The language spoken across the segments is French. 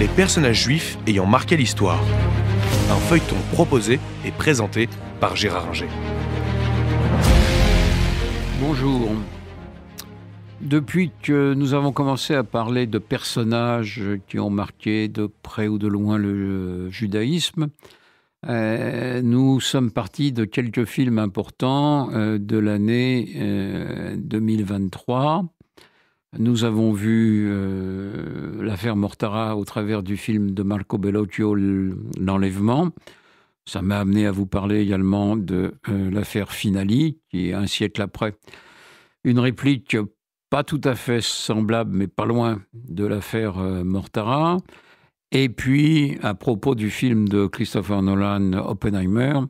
les personnages juifs ayant marqué l'histoire. Un feuilleton proposé et présenté par Gérard Inger. Bonjour. Depuis que nous avons commencé à parler de personnages qui ont marqué de près ou de loin le judaïsme, nous sommes partis de quelques films importants de l'année 2023. Nous avons vu l'affaire Mortara au travers du film de Marco Bellocchio, L'Enlèvement. Ça m'a amené à vous parler également de l'affaire Finali, qui est un siècle après. Une réplique pas tout à fait semblable, mais pas loin de l'affaire Mortara. Et puis, à propos du film de Christopher Nolan, Oppenheimer,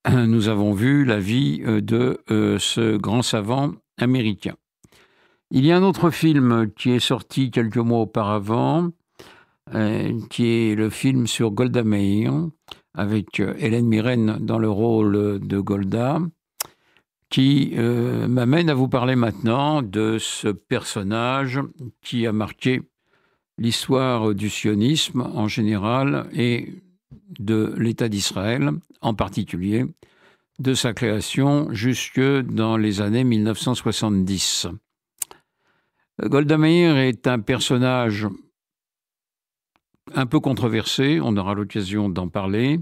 nous avons vu la vie de ce grand savant américain. Il y a un autre film qui est sorti quelques mois auparavant, qui est le film sur Golda Meir, avec Hélène Mirren dans le rôle de Golda, qui m'amène à vous parler maintenant de ce personnage qui a marqué l'histoire du sionisme en général et de l'État d'Israël en particulier, de sa création jusque dans les années 1970. Golda Meir est un personnage un peu controversé, on aura l'occasion d'en parler,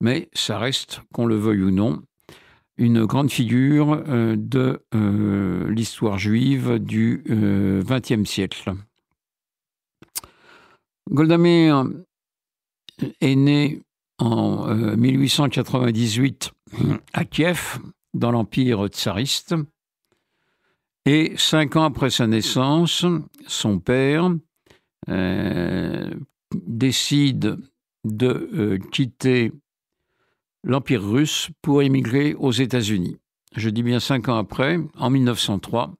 mais ça reste, qu'on le veuille ou non, une grande figure de l'histoire juive du XXe siècle. Golda Meir est née en 1898 à Kiev, dans l'Empire tsariste. Et 5 ans après sa naissance, son père décide de quitter l'Empire russe pour émigrer aux États-Unis. Je dis bien 5 ans après, en 1903,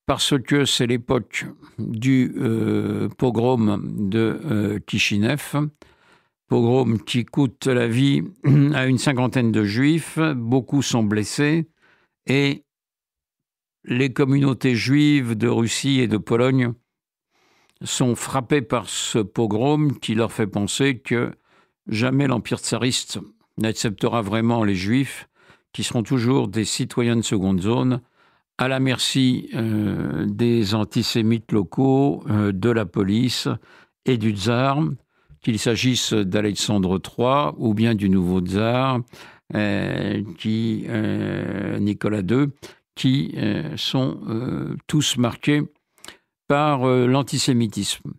parce que c'est l'époque du pogrom de Kishinev, pogrom qui coûte la vie à une cinquantaine de Juifs, beaucoup sont blessés, et les communautés juives de Russie et de Pologne sont frappées par ce pogrom qui leur fait penser que jamais l'Empire tsariste n'acceptera vraiment les Juifs, qui seront toujours des citoyens de seconde zone, à la merci des antisémites locaux, de la police et du tsar, qu'il s'agisse d'Alexandre III ou bien du nouveau tsar, Nicolas II, qui sont tous marqués par l'antisémitisme.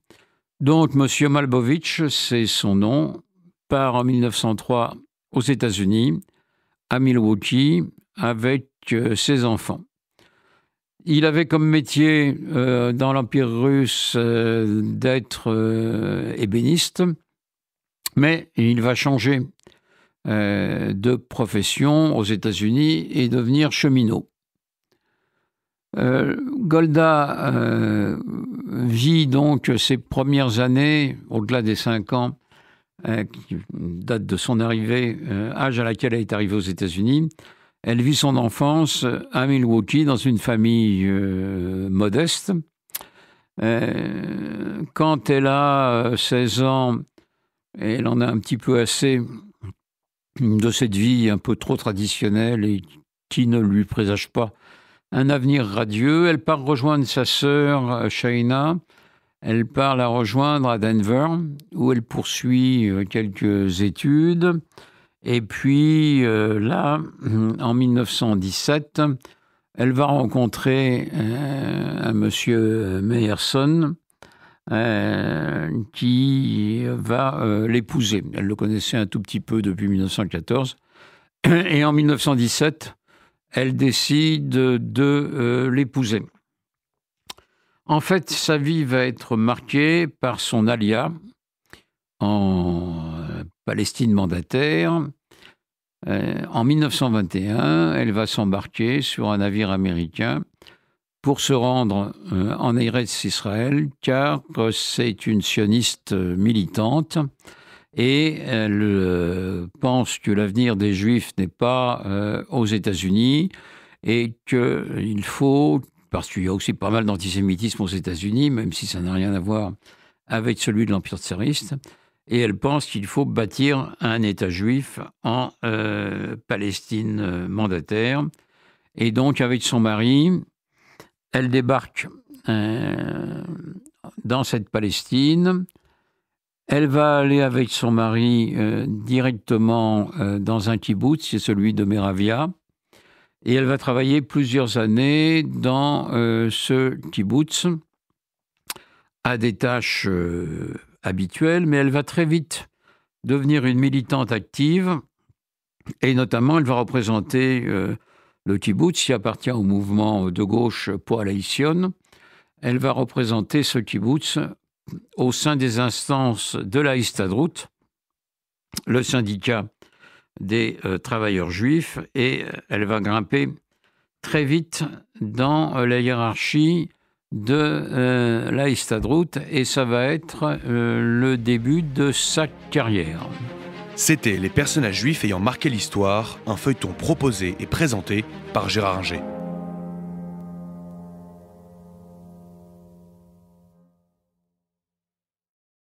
Donc, M. Malbovitch, c'est son nom, part en 1903 aux États-Unis, à Milwaukee, avec ses enfants. Il avait comme métier dans l'Empire russe d'être ébéniste, mais il va changer de profession aux États-Unis et devenir cheminot. Golda vit donc ses premières années, au-delà des 5 ans, qui date de son arrivée, âge à laquelle elle est arrivée aux États-Unis. Elle vit son enfance à Milwaukee, dans une famille modeste. Quand elle a 16 ans, elle en a un petit peu assez de cette vie un peu trop traditionnelle et qui ne lui présage pas un avenir radieux. Elle part rejoindre sa sœur Shaina. Elle part la rejoindre à Denver, où elle poursuit quelques études. Et puis là, en 1917, elle va rencontrer un monsieur Meyerson qui va l'épouser. Elle le connaissait un tout petit peu depuis 1914. Et en 1917, elle décide de l'épouser. En fait, sa vie va être marquée par son alia en Palestine mandataire. En 1921, elle va s'embarquer sur un navire américain pour se rendre en Eretz Israël, car c'est une sioniste militante et elle pense que l'avenir des Juifs n'est pas aux États-Unis et qu'il faut, parce qu'il y a aussi pas mal d'antisémitisme aux États-Unis, même si ça n'a rien à voir avec celui de l'Empire tsariste, et elle pense qu'il faut bâtir un État juif en Palestine mandataire. Et donc, avec son mari, elle débarque dans cette Palestine. Elle va aller avec son mari directement dans un kibboutz, c'est celui de Meravia. Et elle va travailler plusieurs années dans ce kibboutz à des tâches habituelles, mais elle va très vite devenir une militante active. Et notamment, elle va représenter le kibboutz qui appartient au mouvement de gauche Poale Haïtion. Elle va représenter ce kibboutz au sein des instances de la Histadrout, le syndicat des travailleurs juifs, et elle va grimper très vite dans la hiérarchie de la Histadrout, et ça va être le début de sa carrière. C'était Les personnages juifs ayant marqué l'histoire, un feuilleton proposé et présenté par Gérard Inger.